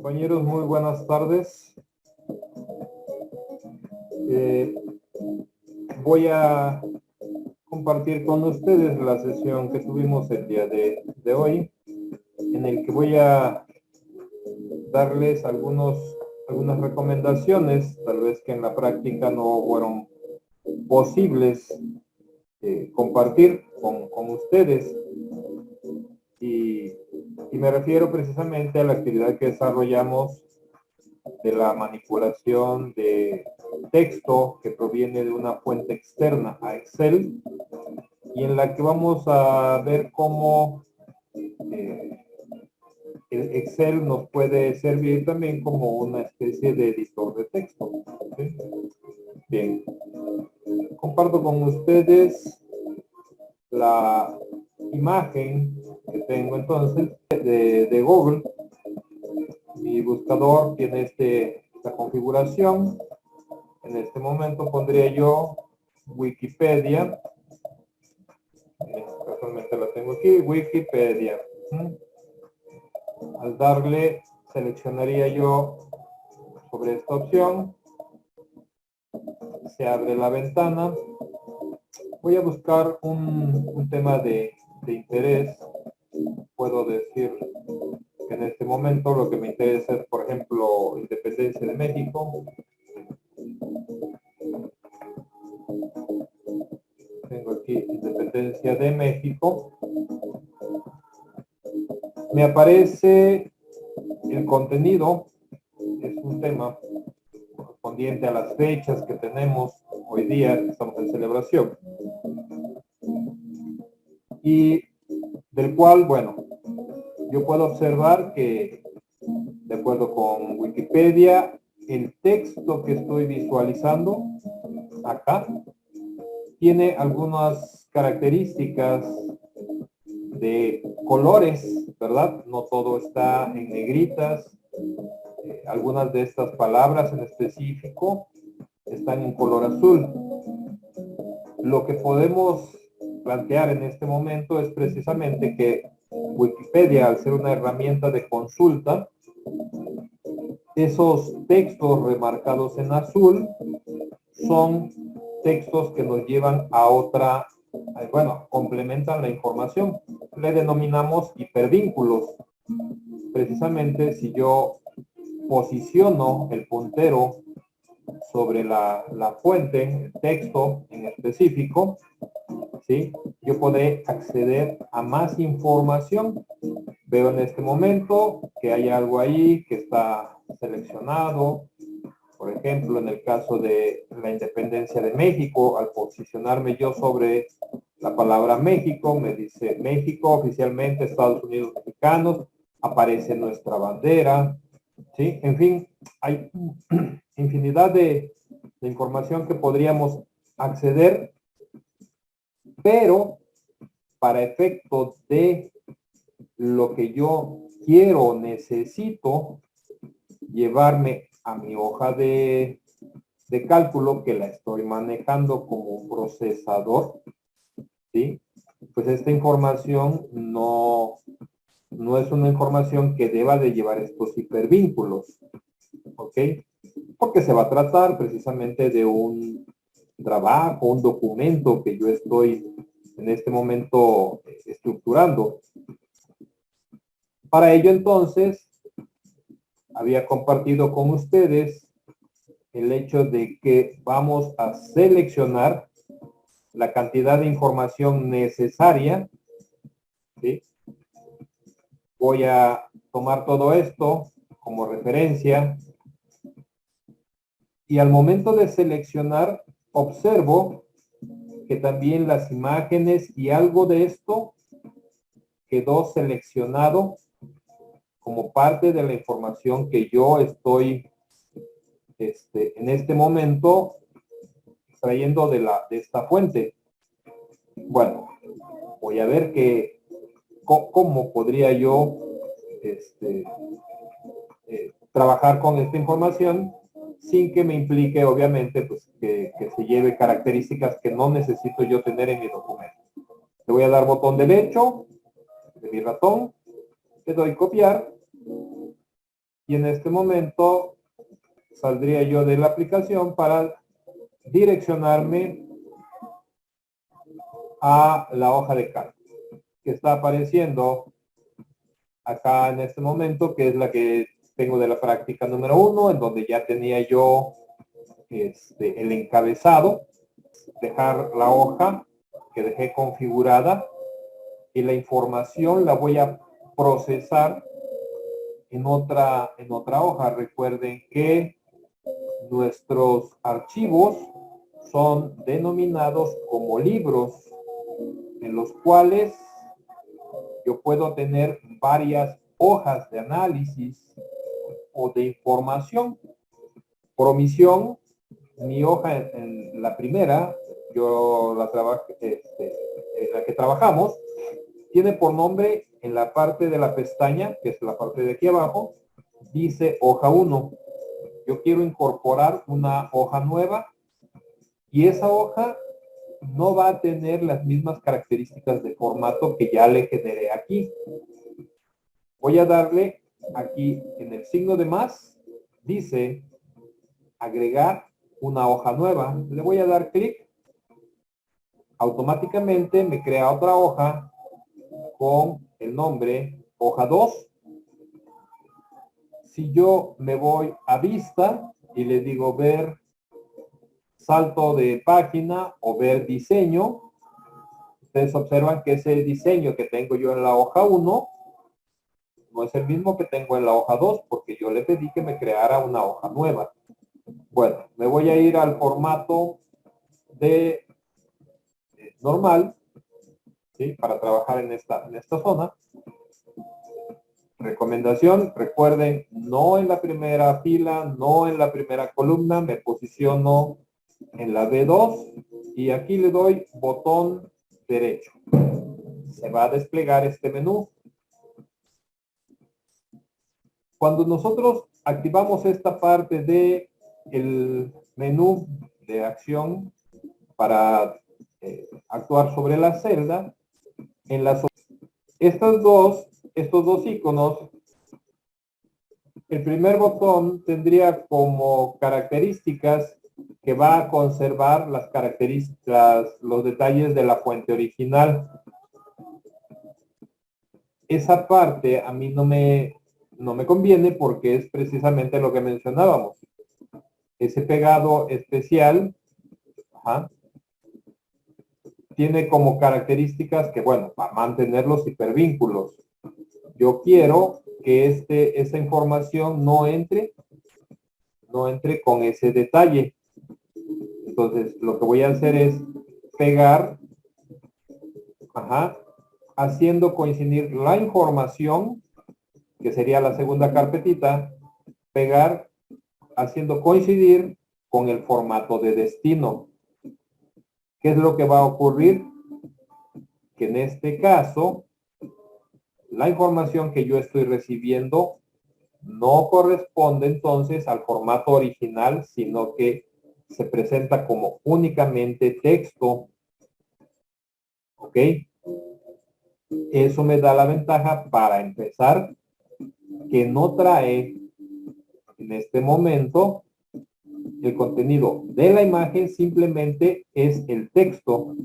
Compañeros, muy buenas tardes. Voy a compartir con ustedes la sesión que tuvimos el día de hoy, en el que voy a darles algunas recomendaciones, tal vez que en la práctica no fueron posibles compartir con ustedes. Y me refiero precisamente a la actividad que desarrollamos de la manipulación de texto que proviene de una fuente externa a Excel, y en la que vamos a ver cómo el Excel nos puede servir también como una especie de editor de texto. ¿Sí? Bien, comparto con ustedes la imagen que tengo entonces de Google. Mi buscador tiene esta configuración. En este momento pondría yo Wikipedia. Casualmente la tengo aquí, Wikipedia. Al darle, seleccionaría yo sobre esta opción. Se abre la ventana. Voy a buscar un tema de interés. Puedo decir que en este momento lo que me interesa es, por ejemplo, independencia de México. Tengo aquí independencia de México. Me aparece el contenido. Es un tema correspondiente a las fechas que tenemos hoy día, estamos en celebración. Y del cual, bueno, yo puedo observar que, de acuerdo con Wikipedia, el texto que estoy visualizando acá tiene algunas características de colores, ¿verdad? No todo está en negritas. Algunas de estas palabras en específico están en color azul. Lo que podemos plantear en este momento es precisamente que Wikipedia, al ser una herramienta de consulta, esos textos remarcados en azul son textos que nos llevan a otra, bueno, complementan la información. Le denominamos hipervínculos. Precisamente si yo posiciono el puntero sobre la fuente, el texto en específico, ¿sí? Yo podré acceder a más información. Veo en este momento que hay algo ahí que está seleccionado. Por ejemplo, en el caso de la independencia de México, al posicionarme yo sobre la palabra México, me dice México, oficialmente Estados Unidos Mexicanos, aparece nuestra bandera, ¿sí? En fin, hay infinidad de información que podríamos acceder, pero para efectos de lo que yo quiero, necesito llevarme a mi hoja de cálculo, que la estoy manejando como un procesador, ¿sí? Pues esta información no es una información que deba de llevar estos hipervínculos, ¿ok? Porque se va a tratar precisamente de un trabajo, un documento que yo estoy en este momento estructurando. Para ello, entonces, había compartido con ustedes el hecho de que vamos a seleccionar la cantidad de información necesaria, ¿sí? Voy a tomar todo esto como referencia y al momento de seleccionar observo que también las imágenes y algo de esto quedó seleccionado como parte de la información que yo estoy en este momento extrayendo de esta fuente. Bueno, voy a ver cómo podría yo trabajar con esta información sin que me implique, obviamente, pues que se lleve características que no necesito yo tener en mi documento. Le voy a dar botón derecho de mi ratón, le doy copiar Y en este momento saldría yo de la aplicación para direccionarme a la hoja de cálculo que está apareciendo acá en este momento, que es la que tengo de la práctica número 1, en donde ya tenía yo el encabezado, dejar la hoja que dejé configurada y la información la voy a procesar en otra hoja. Recuerden que nuestros archivos son denominados como libros, en los cuales yo puedo tener varias hojas de análisis o de información. Por omisión, mi hoja en la primera, yo la en la que trabajamos, tiene por nombre en la parte de la pestaña, que es la parte de aquí abajo, dice hoja 1. Yo quiero incorporar una hoja nueva y esa hoja no va a tener las mismas características de formato que ya le generé aquí. Voy a darle aquí en el signo de más, dice agregar una hoja nueva. Le voy a dar clic. Automáticamente me crea otra hoja con el nombre hoja 2. Si yo me voy a vista y le digo ver salto de página o ver diseño, ustedes observan que ese diseño que tengo yo en la hoja 1 no es el mismo que tengo en la hoja 2 porque yo le pedí que me creara una hoja nueva. Bueno, me voy a ir al formato de normal, ¿sí? Para trabajar en esta zona. Recomendación, recuerden, no en la primera fila, no en la primera columna, me posiciono en la B2 y aquí le doy botón derecho. Se va a desplegar este menú. Cuando nosotros activamos esta parte de el menú de acción para actuar sobre la celda, en las estos dos iconos, el primer botón tendría como características que va a conservar las características, los detalles de la fuente original. Esa parte a mí no me conviene porque es precisamente lo que mencionábamos. Ese pegado especial, tiene como características que, bueno, para mantener los hipervínculos. Yo quiero que esa información no entre con ese detalle. Entonces, lo que voy a hacer es pegar, haciendo coincidir la información, que sería la segunda carpetita, pegar, haciendo coincidir con el formato de destino. ¿Qué es lo que va a ocurrir? Que en este caso, la información que yo estoy recibiendo no corresponde entonces al formato original, sino que se presenta como únicamente texto. ¿Ok? Eso me da la ventaja para empezar, que no trae en este momento el contenido de la imagen, simplemente es el texto.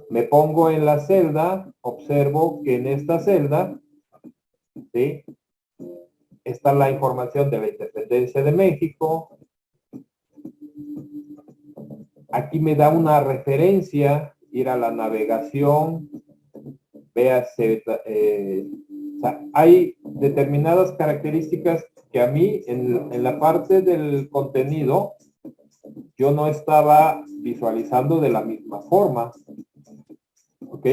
Me pongo en la celda, observo que en esta celda, ¿sí?, está la información de la independencia de México. Aquí me da una referencia, ir a la navegación, véase, o sea, hay determinadas características que a mí en la parte del contenido yo no estaba visualizando de la misma forma. ¿Ok?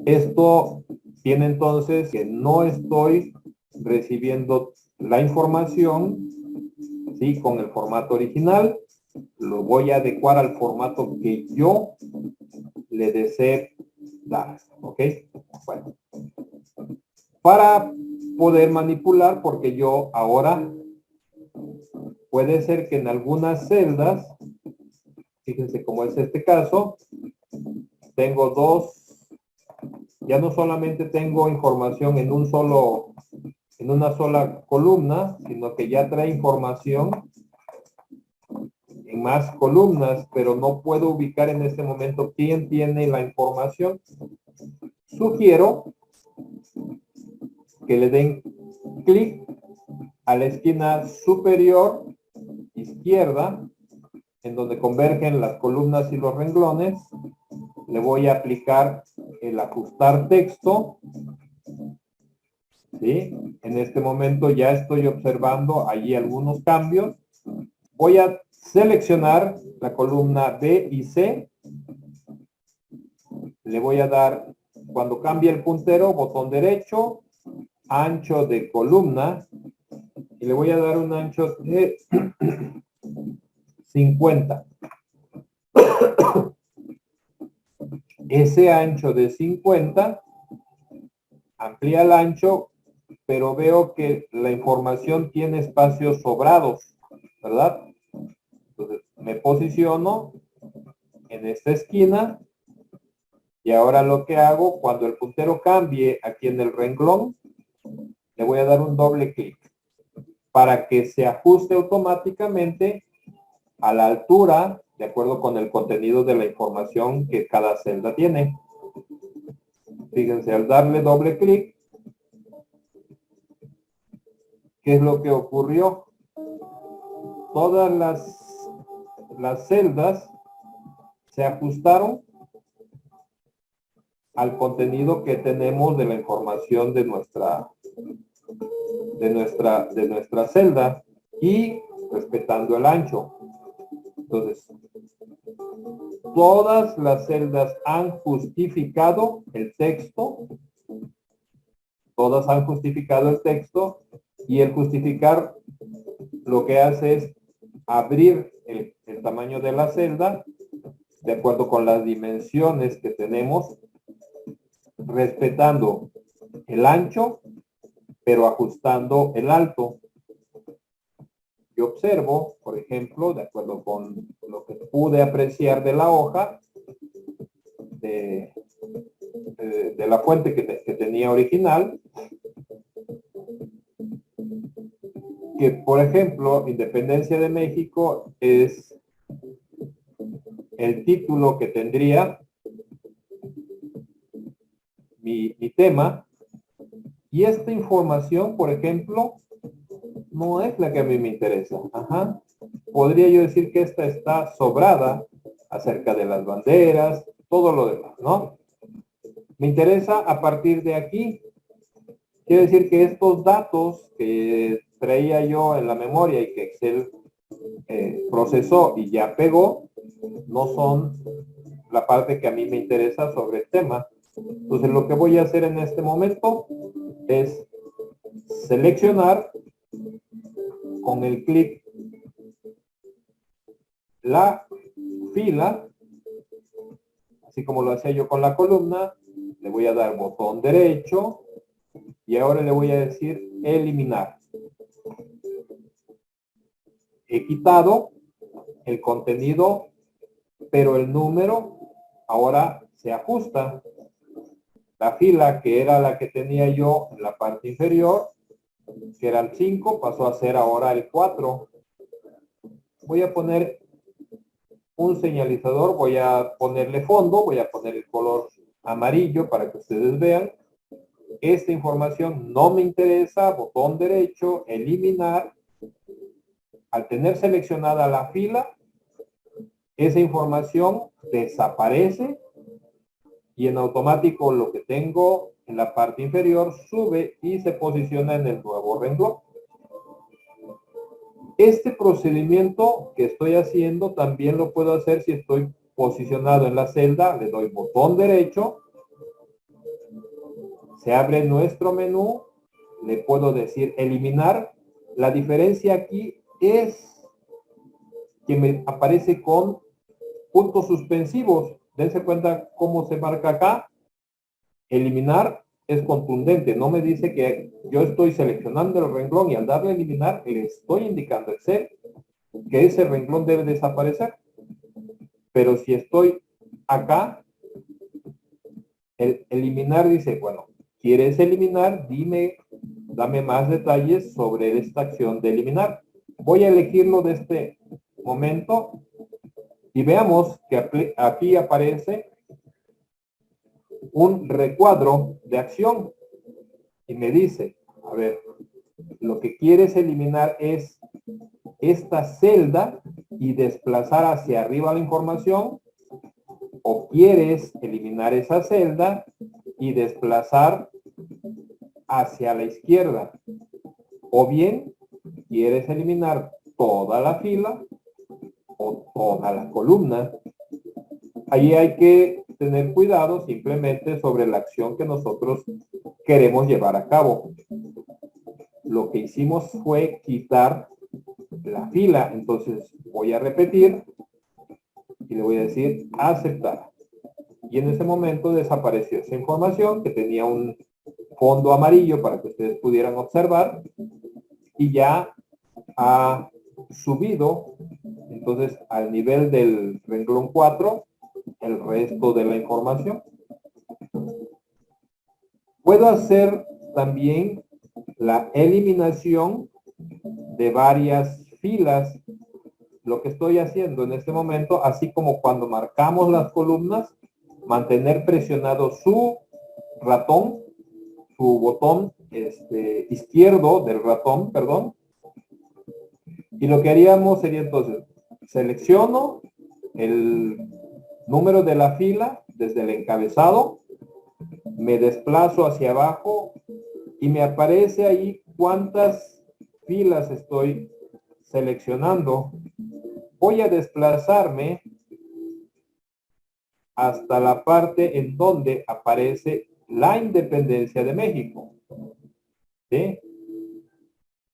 Esto tiene entonces que no estoy recibiendo la información, ¿sí?, con el formato original. Lo voy a adecuar al formato que yo le desee dar. ¿Ok? Bueno. Para poder manipular, porque yo ahora puede ser que en algunas celdas, fíjense cómo es este caso, tengo dos ya no solamente tengo información en una sola columna, sino que ya trae información en más columnas, pero no puedo ubicar en este momento quién tiene la información. Sugiero que le den clic a la esquina superior izquierda, en donde convergen las columnas y los renglones. Le voy a aplicar el ajustar texto. ¿Sí? En este momento ya estoy observando allí algunos cambios. Voy a seleccionar la columna B y C. Le voy a dar, cuando cambie el puntero, botón derecho, ancho de columna, y le voy a dar un ancho de 50. Ese ancho de 50 amplía el ancho, pero veo que la información tiene espacios sobrados, ¿verdad? Entonces me posiciono en esta esquina y ahora lo que hago, cuando el puntero cambie aquí en el renglón, le voy a dar un doble clic para que se ajuste automáticamente a la altura de acuerdo con el contenido de la información que cada celda tiene. Fíjense, al darle doble clic, ¿qué es lo que ocurrió? Todas las celdas se ajustaron al contenido que tenemos de la información de nuestra celda y respetando el ancho. Entonces, todas las celdas han justificado el texto, y el justificar lo que hace es abrir el tamaño de la celda de acuerdo con las dimensiones que tenemos, respetando el ancho, pero ajustando el alto. Yo observo, por ejemplo, de acuerdo con lo que pude apreciar de la hoja, de la fuente que tenía original, que, por ejemplo, Independencia de México es el título que tendría mi tema, y esta información, por ejemplo, no es la que a mí me interesa. Ajá. Podría yo decir que esta está sobrada acerca de las banderas, todo lo demás, ¿no? Me interesa a partir de aquí. Quiere decir que estos datos que traía yo en la memoria y que Excel procesó y ya pegó, no son la parte que a mí me interesa sobre el tema. Entonces lo que voy a hacer en este momento es seleccionar con el clic la fila, así como lo hacía yo con la columna. Le voy a dar botón derecho y ahora le voy a decir eliminar. He quitado el contenido, pero el número ahora se ajusta. La fila que era la que tenía yo en la parte inferior, que era el 5, pasó a ser ahora el 4. Voy a poner un señalizador, voy a ponerle fondo, voy a poner el color amarillo para que ustedes vean. Esta información no me interesa, botón derecho, eliminar. Al tener seleccionada la fila, esa información desaparece y en automático lo que tengo en la parte inferior sube y se posiciona en el nuevo renglón. Este procedimiento que estoy haciendo también lo puedo hacer si estoy posicionado en la celda. Le doy botón derecho, se abre nuestro menú, le puedo decir eliminar. La diferencia aquí es que me aparece con puntos suspensivos. Dense cuenta cómo se marca acá. Eliminar es contundente, no me dice que yo estoy seleccionando el renglón y al darle a eliminar le estoy indicando a Excel que ese renglón debe desaparecer. Pero si estoy acá, El eliminar dice, bueno, ¿quieres eliminar? Dame más detalles sobre esta acción de eliminar. Voy a elegirlo de este momento y veamos que aquí aparece un recuadro de acción y me dice, a ver, lo que quieres eliminar es esta celda y desplazar hacia arriba la información, o quieres eliminar esa celda y desplazar hacia la izquierda, o bien quieres eliminar toda la fila o toda la columna. Ahí hay que tener cuidado simplemente sobre la acción que nosotros queremos llevar a cabo. Lo que hicimos fue quitar la fila, entonces voy a repetir y le voy a decir aceptar. Y en ese momento desapareció esa información que tenía un fondo amarillo para que ustedes pudieran observar y ya ha subido entonces al nivel del renglón 4 el resto de la información. Puedo hacer también la eliminación de varias filas. Lo que estoy haciendo en este momento, así como cuando marcamos las columnas, mantener presionado su ratón, su botón izquierdo del ratón, perdón. Y lo que haríamos sería entonces, selecciono el número de la fila desde el encabezado, me desplazo hacia abajo y me aparece ahí cuántas filas estoy seleccionando. Voy a desplazarme hasta la parte en donde aparece la independencia de México. ¿Sí?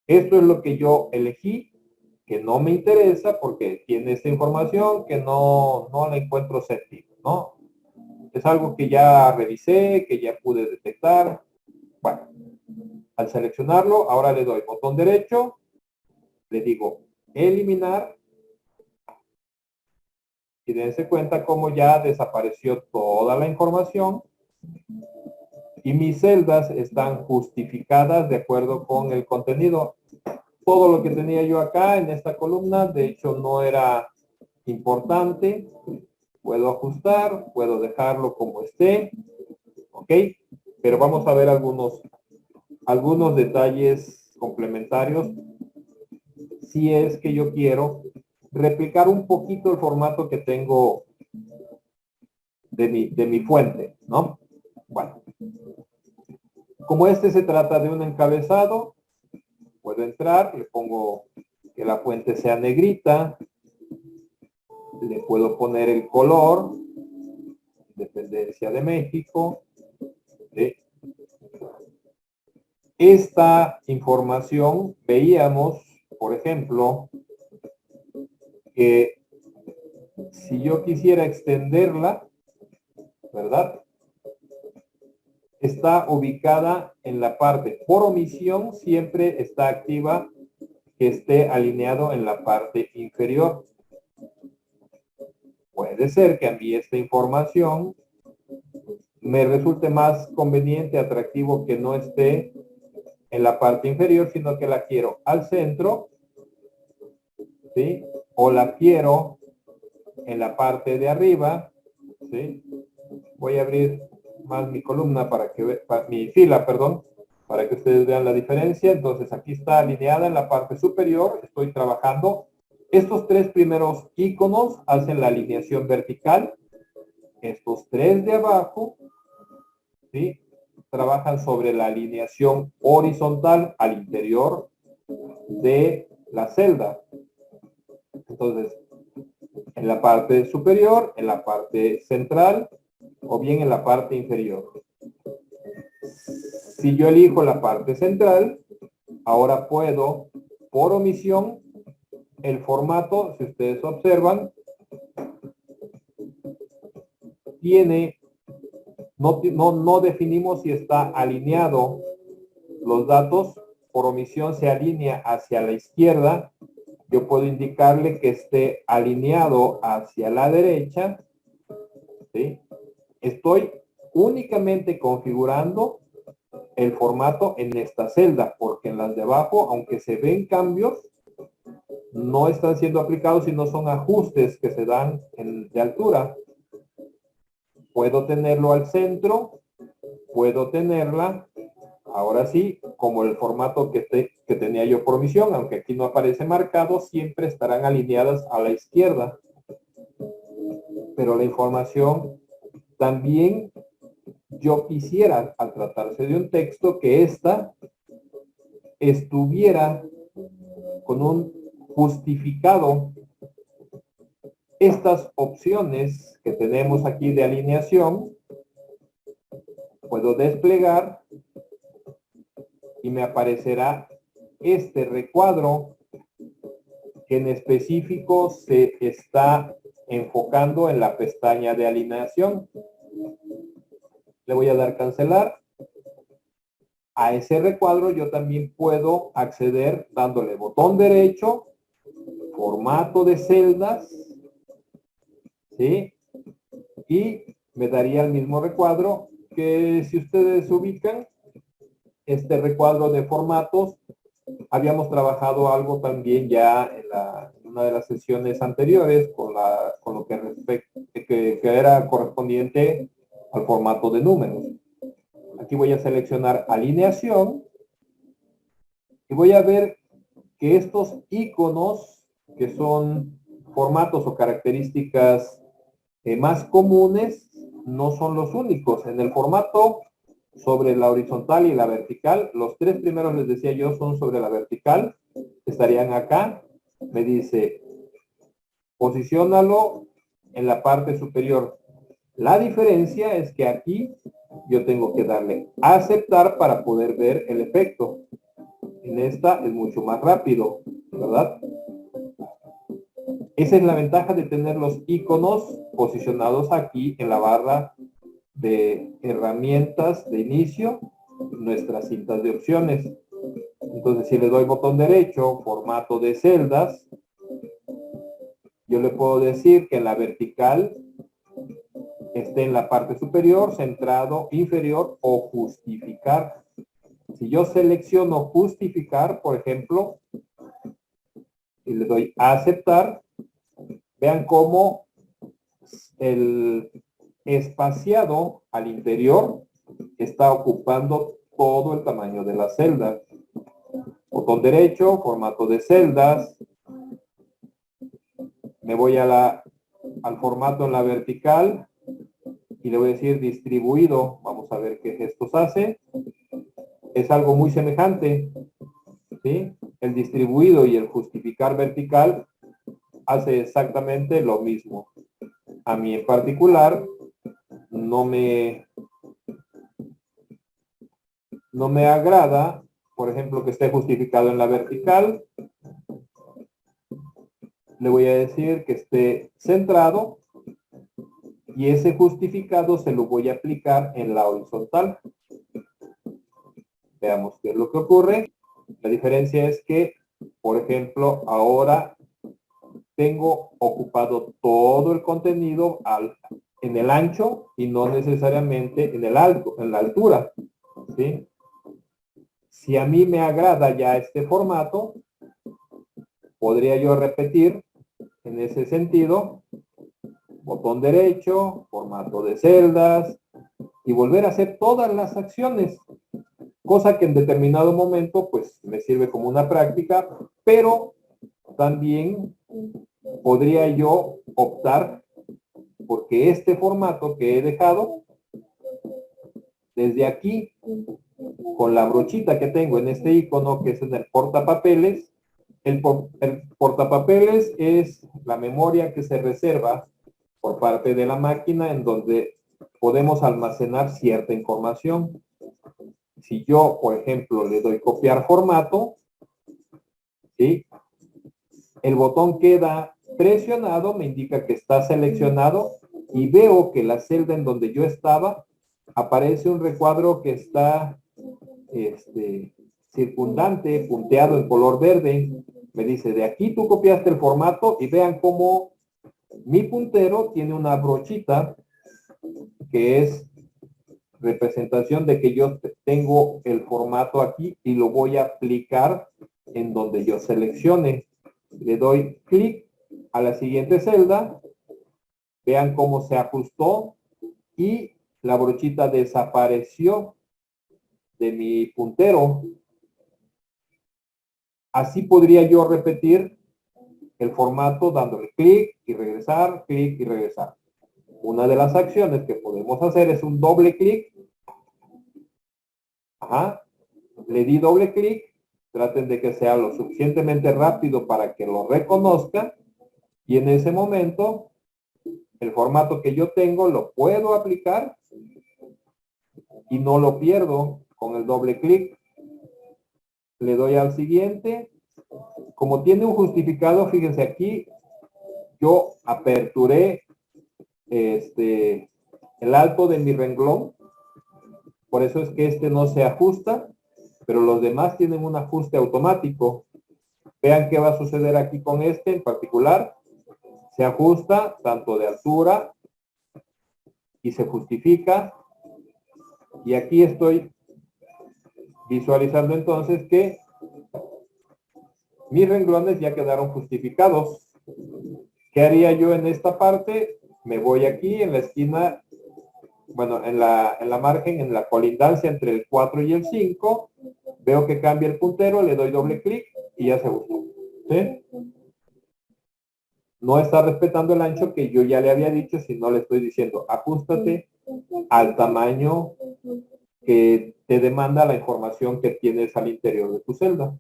Esto es lo que yo elegí, que no me interesa porque tiene esta información que no la encuentro sentido, ¿no? Es algo que ya revisé, que ya pude detectar. Bueno, al seleccionarlo, ahora le doy botón derecho, le digo eliminar y dense cuenta cómo ya desapareció toda la información y mis celdas están justificadas de acuerdo con el contenido. Todo lo que tenía yo acá en esta columna, de hecho, no era importante. Puedo ajustar, puedo dejarlo como esté, ¿ok? Pero vamos a ver algunos detalles complementarios si es que yo quiero replicar un poquito el formato que tengo de mi fuente, ¿no? Bueno, como se trata de un encabezado, puedo entrar, le pongo que la fuente sea negrita, le puedo poner el color, Independencia de México. ¿Sí? Esta información veíamos, por ejemplo, que si yo quisiera extenderla, ¿verdad? Está ubicada en la parte, por omisión siempre está activa que esté alineado en la parte inferior. Puede ser que a mí esta información me resulte más conveniente, atractivo que no esté en la parte inferior, sino que la quiero al centro, ¿sí? O la quiero en la parte de arriba, ¿sí? Voy a abrir más mi columna para que mi fila, perdón, para que ustedes vean la diferencia. Entonces aquí está alineada en la parte superior, estoy trabajando. Estos tres primeros iconos hacen la alineación vertical. Estos tres de abajo, ¿sí? Trabajan sobre la alineación horizontal al interior de la celda. Entonces, en la parte superior, en la parte central o bien en la parte inferior. Si yo elijo la parte central, ahora puedo, por omisión, el formato, si ustedes observan, tiene, no definimos si está alineado los datos, por omisión se alinea hacia la izquierda, yo puedo indicarle que esté alineado hacia la derecha, ¿sí? Estoy únicamente configurando el formato en esta celda, porque en las de abajo, aunque se ven cambios, no están siendo aplicados, sino son ajustes que se dan de altura. Puedo tenerlo al centro, puedo tenerla, ahora sí, como el formato que tenía yo por misión, aunque aquí no aparece marcado, siempre estarán alineadas a la izquierda. Pero la información también yo quisiera, al tratarse de un texto, que ésta estuviera con un justificado. Estas opciones que tenemos aquí de alineación, puedo desplegar y me aparecerá este recuadro que en específico se está enfocando en la pestaña de alineación. Le voy a dar cancelar. A ese recuadro yo también puedo acceder dándole botón derecho, formato de celdas, ¿sí? Y me daría el mismo recuadro que, si ustedes ubican, este recuadro de formatos, habíamos trabajado algo también ya en una de las sesiones anteriores con lo que era correspondiente al formato de números. Aquí voy a seleccionar alineación y voy a ver que estos iconos, que son formatos o características más comunes, no son los únicos. En el formato sobre la horizontal y la vertical, los tres primeros, les decía yo, son sobre la vertical, estarían acá. Me dice, posiciónalo en la parte superior. La diferencia es que aquí yo tengo que darle a aceptar para poder ver el efecto. En esta es mucho más rápido, ¿verdad? Esa es la ventaja de tener los iconos posicionados aquí en la barra de herramientas de inicio, nuestras cintas de opciones. Entonces, si le doy botón derecho, formato de celdas, yo le puedo decir que en la vertical esté en la parte superior, centrado, inferior o justificar. Si yo selecciono justificar, por ejemplo, y le doy a aceptar, vean cómo el espaciado al interior está ocupando todo el tamaño de la celda. Botón derecho, formato de celdas. Me voy al formato en la vertical y le voy a decir distribuido. Vamos a ver qué gestos hace. Es algo muy semejante, ¿sí? El distribuido y el justificar vertical hace exactamente lo mismo. A mí en particular no me agrada, por ejemplo, que esté justificado en la vertical. Le voy a decir que esté centrado y ese justificado se lo voy a aplicar en la horizontal. Veamos qué es lo que ocurre. La diferencia es que, por ejemplo, ahora tengo ocupado todo el contenido en el ancho y no necesariamente en la altura, ¿sí? Si a mí me agrada ya este formato, podría yo repetir en ese sentido, botón derecho, formato de celdas, y volver a hacer todas las acciones, cosa que en determinado momento pues me sirve como una práctica, pero también podría yo optar porque este formato que he dejado desde aquí, con la brochita que tengo en este icono que es en el portapapeles, el portapapeles es la memoria que se reserva por parte de la máquina en donde podemos almacenar cierta información. Si yo, por ejemplo, le doy copiar formato, ¿sí? El botón queda presionado, me indica que está seleccionado y veo que la celda en donde yo estaba aparece un recuadro que está circundante, punteado en color verde. Me dice, de aquí tú copiaste el formato y vean cómo mi puntero tiene una brochita que es representación de que yo tengo el formato aquí y lo voy a aplicar en donde yo seleccione. Le doy clic a la siguiente celda. Vean cómo se ajustó y la brochita desapareció de mi puntero. Así podría yo repetir el formato dándole clic y regresar, clic y regresar. Una de las acciones que podemos hacer es un doble clic. Ajá. Le di doble clic. Traten de que sea lo suficientemente rápido para que lo reconozca. Y en ese momento, el formato que yo tengo lo puedo aplicar y no lo pierdo con el doble clic. Le doy al siguiente. Como tiene un justificado, fíjense aquí, yo aperturé el alto de mi renglón. Por eso es que este no se ajusta, pero los demás tienen un ajuste automático. Vean qué va a suceder aquí con este en particular. Se ajusta tanto de altura y se justifica. Y aquí estoy visualizando entonces que mis renglones ya quedaron justificados. ¿Qué haría yo en esta parte? Me voy aquí en la esquina, bueno, en la margen, en la colindancia entre el 4 y el 5. Veo que cambia el puntero, le doy doble clic y ya se ajustó. ¿Sí? No está respetando el ancho que yo ya le había dicho, sino le estoy diciendo, ajustate al tamaño que te demanda la información que tienes al interior de tu celda.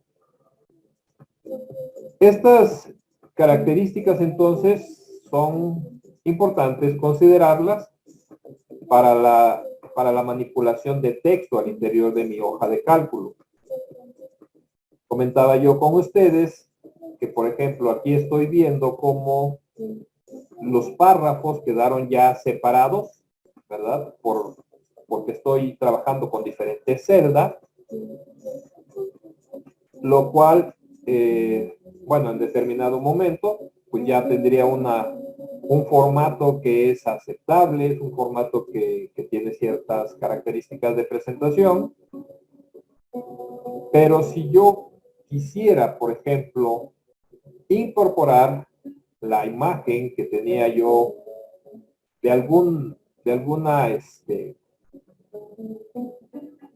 Estas características entonces son importantes considerarlas para la manipulación de texto al interior de mi hoja de cálculo. Comentaba yo con ustedes que, por ejemplo, aquí estoy viendo cómo los párrafos quedaron ya separados, ¿verdad? Porque estoy trabajando con diferentes celdas, lo cual, bueno, en determinado momento, pues ya tendría un formato que es aceptable, es un formato que tiene ciertas características de presentación. Pero si yo quisiera, por ejemplo, incorporar la imagen que tenía yo de alguna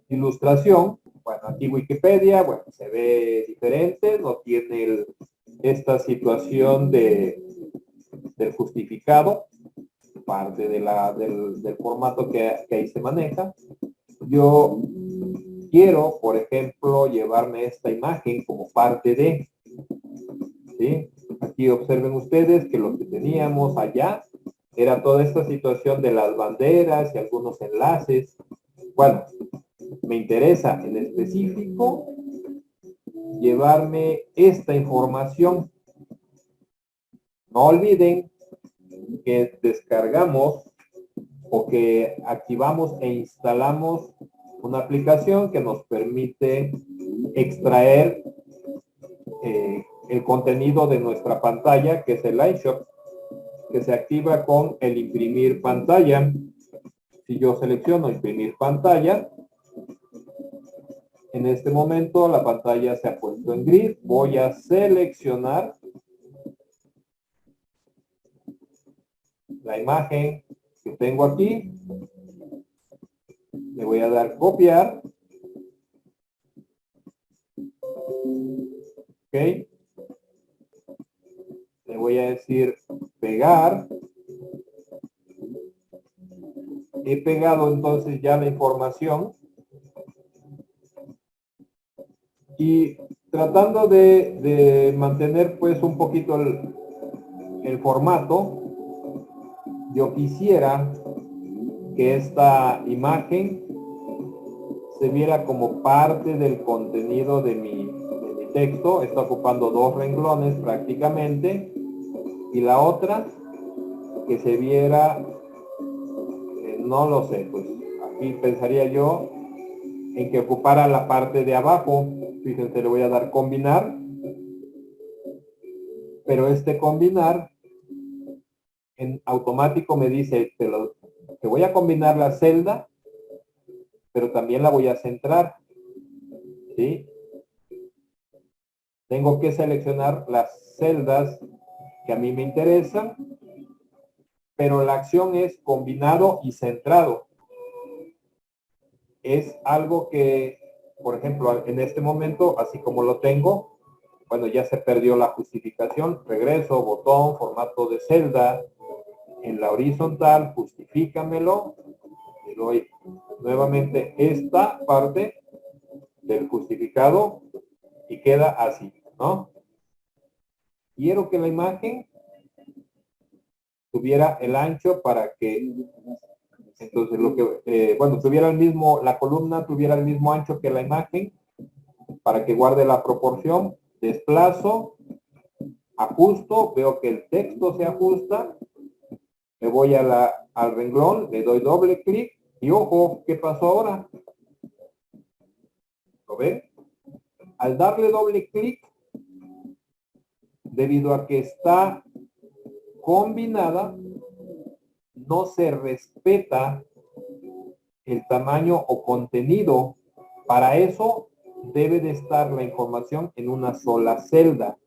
ilustración, bueno, aquí Wikipedia, bueno, se ve diferente, no tiene esta situación del justificado, parte del formato que ahí se maneja. Yo quiero, por ejemplo, llevarme esta imagen como parte de, ¿sí? Aquí observen ustedes que lo que teníamos allá era toda esta situación de las banderas y algunos enlaces. Bueno, me interesa en específico llevarme esta información. No olviden que descargamos o que activamos e instalamos una aplicación que nos permite extraer el contenido de nuestra pantalla, que es el iShop, que se activa con el imprimir pantalla. Si yo selecciono imprimir pantalla, en este momento la pantalla se ha puesto en gris. Voy a seleccionar la imagen que tengo aquí. Le voy a dar copiar. Ok. Le voy a decir pegar. He pegado entonces ya la información. Y tratando de mantener pues un poquito el formato, yo quisiera que esta imagen se viera como parte del contenido de mi texto. Está ocupando dos renglones prácticamente, y la otra que se viera, no lo sé, pues aquí pensaría yo en que ocupara la parte de abajo. Fíjense, le voy a dar combinar, pero este combinar en automático me dice, te voy a combinar la celda pero también la voy a centrar, ¿sí? Tengo que seleccionar las celdas que a mí me interesan, pero la acción es combinado y centrado. Es algo que, por ejemplo, en este momento, así como lo tengo, bueno, ya se perdió la justificación, regreso, botón, formato de celda, en la horizontal, justifícamelo, le doy nuevamente esta parte del justificado y queda así, ¿no? Quiero que la imagen tuviera el ancho para que, entonces lo que, bueno, tuviera el mismo, la columna tuviera el mismo ancho que la imagen, para que guarde la proporción, desplazo, ajusto, veo que el texto se ajusta, me voy al renglón, le doy doble clic y ojo, ¿qué pasó ahora? ¿Lo ven? Al darle doble clic, debido a que está combinada, no se respeta el tamaño o contenido. Para eso debe de estar la información en una sola celda.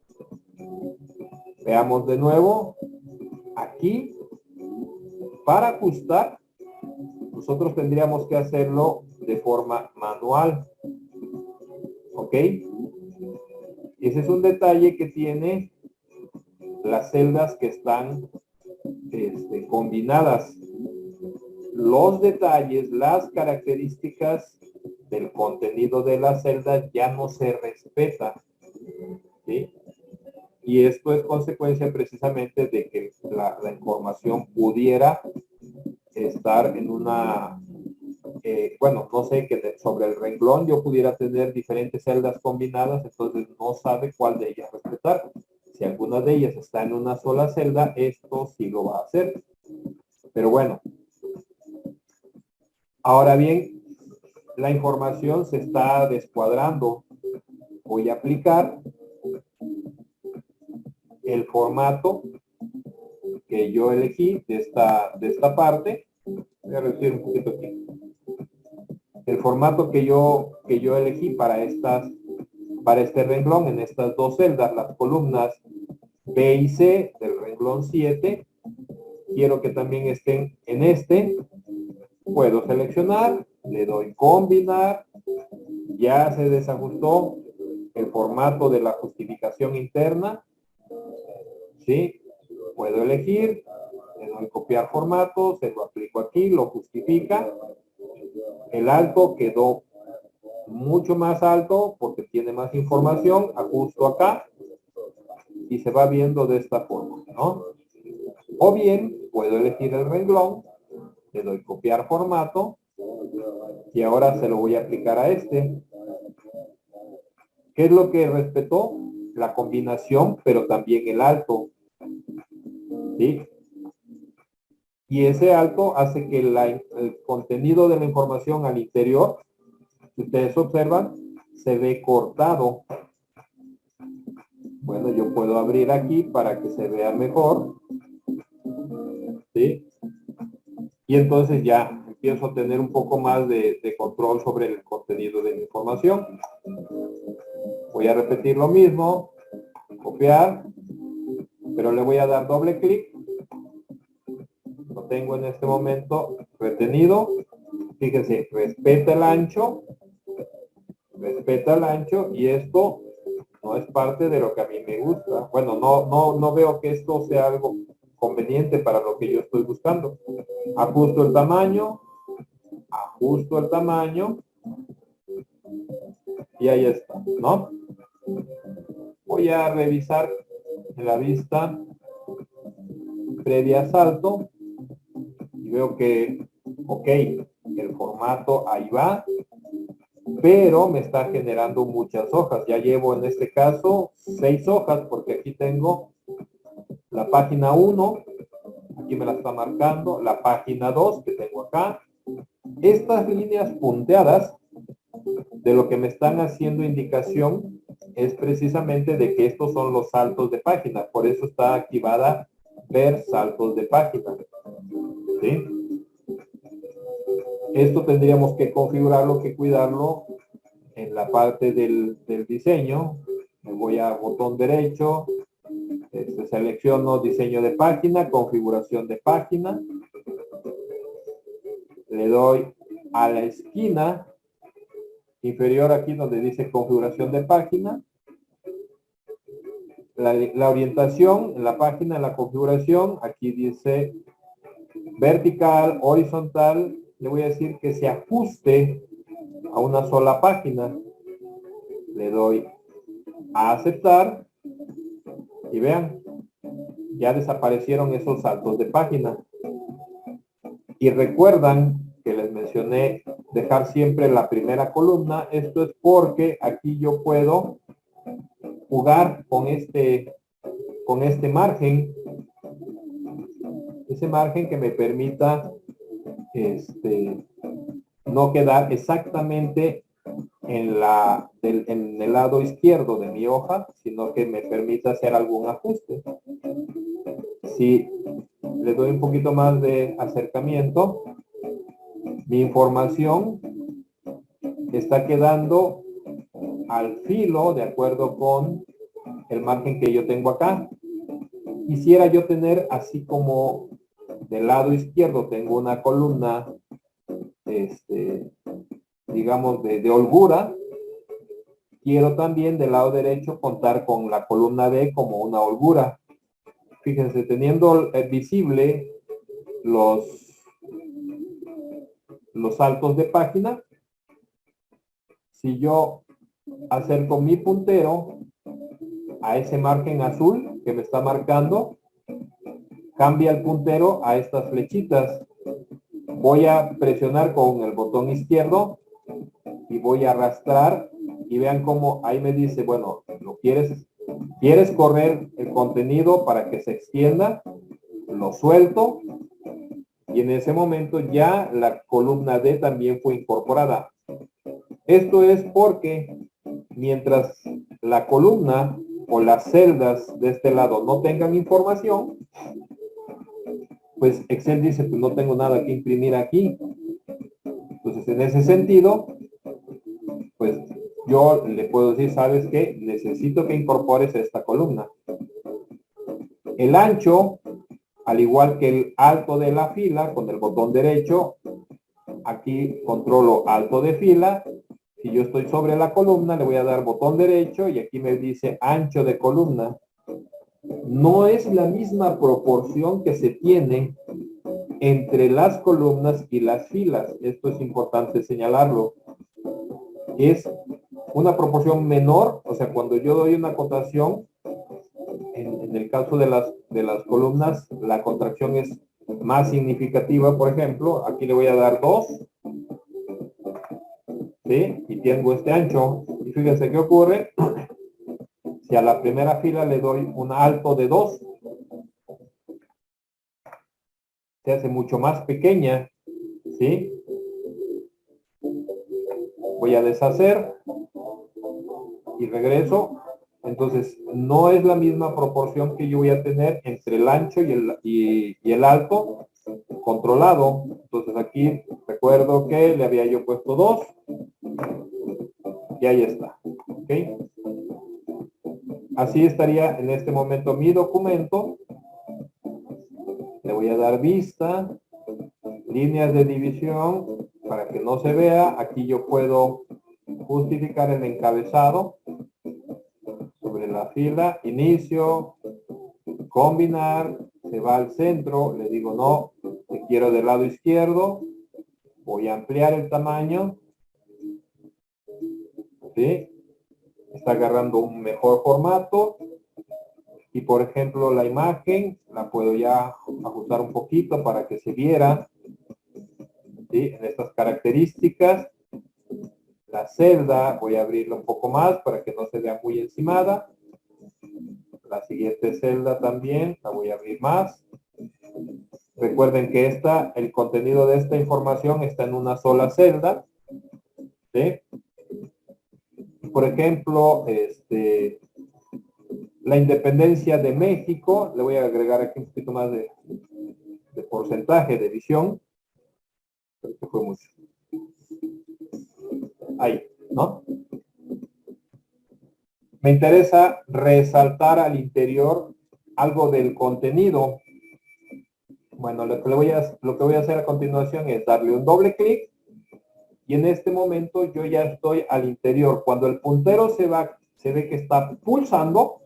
Veamos de nuevo. Aquí, para ajustar, nosotros tendríamos que hacerlo de forma manual. ¿Ok? Ese es un detalle que tiene las celdas que están combinadas. Los detalles, las características del contenido de la celda ya no se respeta, ¿sí? Y esto es consecuencia precisamente de que la información pudiera estar en una, bueno, no sé, que sobre el renglón yo pudiera tener diferentes celdas combinadas, entonces no sabe cuál de ellas respetar. Si alguna de ellas está en una sola celda, esto sí lo va a hacer. Pero bueno, ahora bien, la información se está descuadrando. Voy a aplicar el formato que yo elegí de esta parte. Voy a reducir un poquito aquí. El formato que yo elegí para este renglón, en estas dos celdas, las columnas B y C del renglón 7, quiero que también estén en este. Puedo seleccionar, le doy combinar, ya se desajustó el formato de la justificación interna, ¿sí? Puedo elegir, le doy copiar formato, se lo aplico aquí, lo justifica. El alto quedó mucho más alto porque tiene más información, ajusto acá y se va viendo de esta forma, ¿no? O bien, puedo elegir el renglón, le doy copiar formato y ahora se lo voy a aplicar a este. ¿Qué es lo que respetó? La combinación, pero también el alto, ¿sí? Y ese alto hace que el contenido de la información al interior, si ustedes observan, se ve cortado. Bueno, yo puedo abrir aquí para que se vea mejor, ¿sí? Y entonces ya empiezo a tener un poco más de control sobre el contenido de la información. Voy a repetir lo mismo, copiar, pero le voy a dar doble clic. Lo tengo en este momento retenido. Fíjense, respeta el ancho y esto no es parte de lo que a mí me gusta. Bueno, no veo que esto sea algo conveniente para lo que yo estoy buscando. Ajusto el tamaño y ahí está, ¿no? Voy a revisar en la vista previa a salto y veo que, ok, el formato ahí va, pero me está generando muchas hojas. Ya llevo en este caso 6 hojas porque aquí tengo la página 1, aquí me la está marcando, la página 2 que tengo acá. Estas líneas punteadas de lo que me están haciendo indicación es precisamente de que estos son los saltos de página. Por eso está activada ver saltos de página. ¿Sí? Esto tendríamos que configurarlo, que cuidarlo en la parte del diseño. Me voy a botón derecho, selecciono diseño de página, configuración de página. Le doy a la esquina inferior aquí donde dice configuración de página. La orientación en la página, en la configuración, aquí dice vertical, horizontal. Le voy a decir que se ajuste a una sola página. Le doy a aceptar y vean, ya desaparecieron esos saltos de página. Y recuerdan que les mencioné dejar siempre la primera columna. Esto es porque aquí yo puedo jugar con este margen, ese margen que me permita no quedar exactamente en el lado izquierdo de mi hoja, sino que me permita hacer algún ajuste. Si le doy un poquito más de acercamiento, mi información está quedando al filo de acuerdo con el margen que yo tengo acá. Quisiera yo tener, así como del lado izquierdo tengo una columna, digamos, de holgura, quiero también del lado derecho contar con la columna B como una holgura. Fíjense, teniendo visible los saltos de página, si yo acerco mi puntero a ese margen azul que me está marcando, cambia el puntero a estas flechitas. Voy a presionar con el botón izquierdo y voy a arrastrar y vean cómo ahí me dice, bueno, ¿quieres correr el contenido para que se extienda? Lo suelto y en ese momento ya la columna D también fue incorporada. Esto es porque mientras la columna o las celdas de este lado no tengan información, pues Excel dice, pues no tengo nada que imprimir aquí. Entonces, en ese sentido, pues yo le puedo decir, ¿sabes qué? Necesito que incorpores esta columna. El ancho, al igual que el alto de la fila, con el botón derecho, aquí controlo alto de fila. Si yo estoy sobre la columna, le voy a dar botón derecho y aquí me dice ancho de columna. No es la misma proporción que se tiene entre las columnas y las filas. Esto es importante señalarlo. Es una proporción menor, o sea, cuando yo doy una contracción, en el caso de las columnas, la contracción es más significativa. Por ejemplo, aquí le voy a dar 2, ¿sí? Y tengo este ancho. Y fíjense qué ocurre. Si a la primera fila le doy un alto de 2, se hace mucho más pequeña, ¿sí? Voy a deshacer y regreso. Entonces, no es la misma proporción que yo voy a tener entre el ancho y el alto controlado. Entonces, aquí recuerdo que le había yo puesto 2 y ahí está. ¿Ok? Así estaría en este momento mi documento. Le voy a dar vista, líneas de división para que no se vea. Aquí yo puedo justificar el encabezado sobre la fila, inicio, combinar, se va al centro, le digo no, te quiero del lado izquierdo, voy a ampliar el tamaño, ¿sí? Está agarrando un mejor formato y por ejemplo la imagen la puedo ya ajustar un poquito para que se viera, ¿sí? En estas características. La celda voy a abrirla un poco más para que no se vea muy encimada. La siguiente celda también la voy a abrir más. Recuerden que el contenido de esta información está en una sola celda, ¿sí? Por ejemplo, la independencia de México, le voy a agregar aquí un poquito más de porcentaje de edición. Creo que fue mucho. ahí, ¿no? Me interesa resaltar al interior algo del contenido. Bueno, lo que voy a hacer a continuación es darle un doble clic y en este momento yo ya estoy al interior. Cuando el puntero se ve que está pulsando,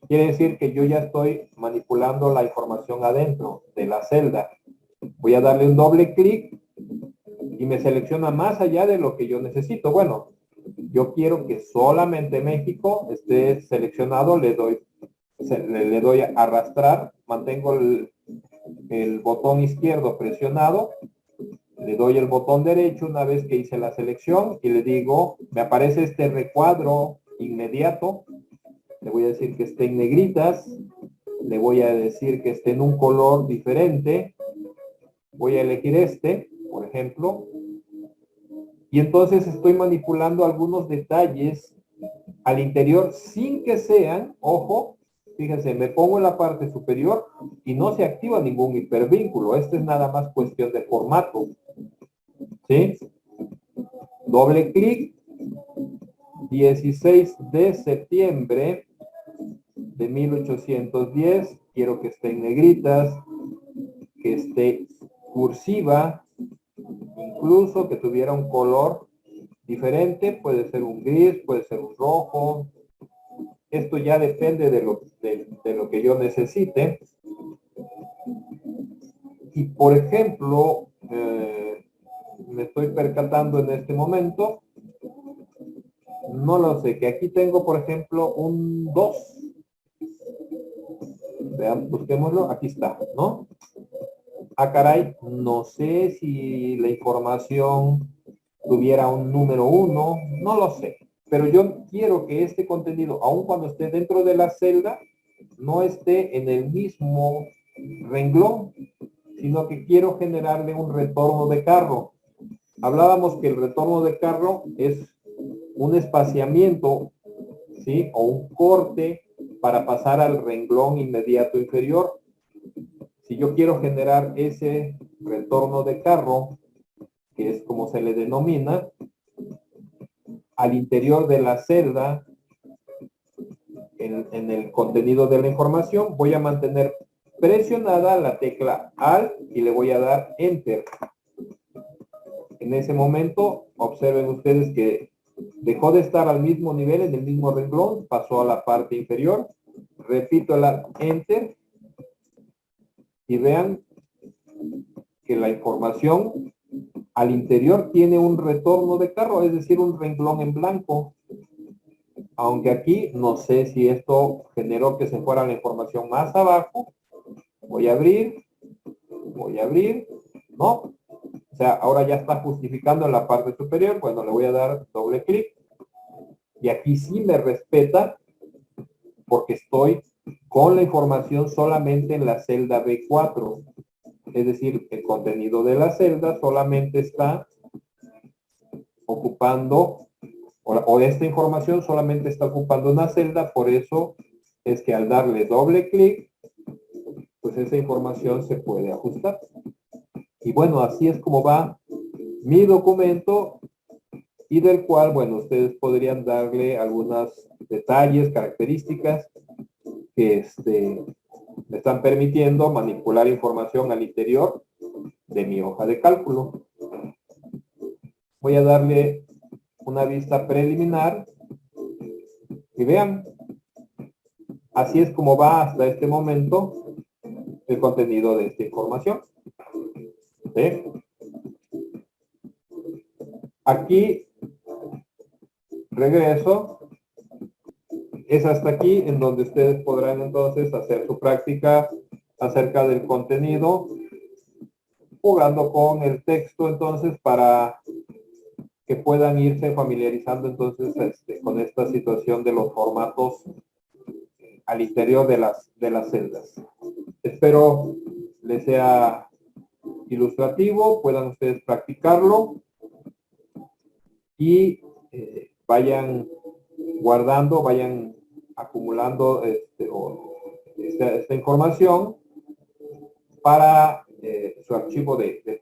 quiere decir que yo ya estoy manipulando la información adentro de la celda. Voy a darle un doble clic y me selecciona más allá de lo que yo necesito. Bueno, yo quiero que solamente México esté seleccionado, le doy a arrastrar, mantengo el botón izquierdo presionado, le doy el botón derecho una vez que hice la selección y le digo, me aparece este recuadro inmediato, le voy a decir que esté en negritas, le voy a decir que esté en un color diferente, voy a elegir este, por ejemplo, y entonces estoy manipulando algunos detalles al interior sin que sean, ojo, fíjense, me pongo en la parte superior y no se activa ningún hipervínculo. Este es nada más cuestión de formato. ¿Sí? Doble clic. 16 de septiembre de 1810. Quiero que esté en negritas, que esté cursiva, incluso que tuviera un color diferente. Puede ser un gris, puede ser un rojo. Esto ya depende de lo que yo necesite. Y por ejemplo, me estoy percatando en este momento, no lo sé, que aquí tengo por ejemplo un 2. Vean, busquémoslo, aquí está, ¿no? Ah, caray, no sé si la información tuviera un número 1, no lo sé. Pero yo quiero que este contenido, aun cuando esté dentro de la celda, no esté en el mismo renglón, sino que quiero generarle un retorno de carro. Hablábamos que el retorno de carro es un espaciamiento, ¿sí? O un corte para pasar al renglón inmediato inferior. Si yo quiero generar ese retorno de carro, que es como se le denomina, al interior de la celda, en el contenido de la información, voy a mantener presionada la tecla Alt y le voy a dar Enter. En ese momento, observen ustedes que dejó de estar al mismo nivel, en el mismo renglón, pasó a la parte inferior. Repito el Enter y vean que la información al interior tiene un retorno de carro, es decir, un renglón en blanco. Aunque aquí no sé si esto generó que se fuera la información más abajo. Voy a abrir, ¿no? O sea, ahora ya está justificando en la parte superior. Bueno, le voy a dar doble clic. Y aquí sí me respeta porque estoy con la información solamente en la celda B4. Es decir, el contenido de la celda solamente está ocupando, o esta información solamente está ocupando una celda, por eso es que al darle doble clic, pues esa información se puede ajustar. Y bueno, así es como va mi documento y del cual, bueno, ustedes podrían darle algunos detalles, características que me están permitiendo manipular información al interior de mi hoja de cálculo. Voy a darle una vista preliminar y vean, así es como va hasta este momento el contenido de esta información. ¿Sí? Aquí regreso. Es hasta aquí en donde ustedes podrán entonces hacer su práctica acerca del contenido, jugando con el texto entonces para que puedan irse familiarizando entonces con esta situación de los formatos al interior de las celdas. Espero les sea ilustrativo, puedan ustedes practicarlo y vayan guardando, vayan acumulando esta información para su archivo de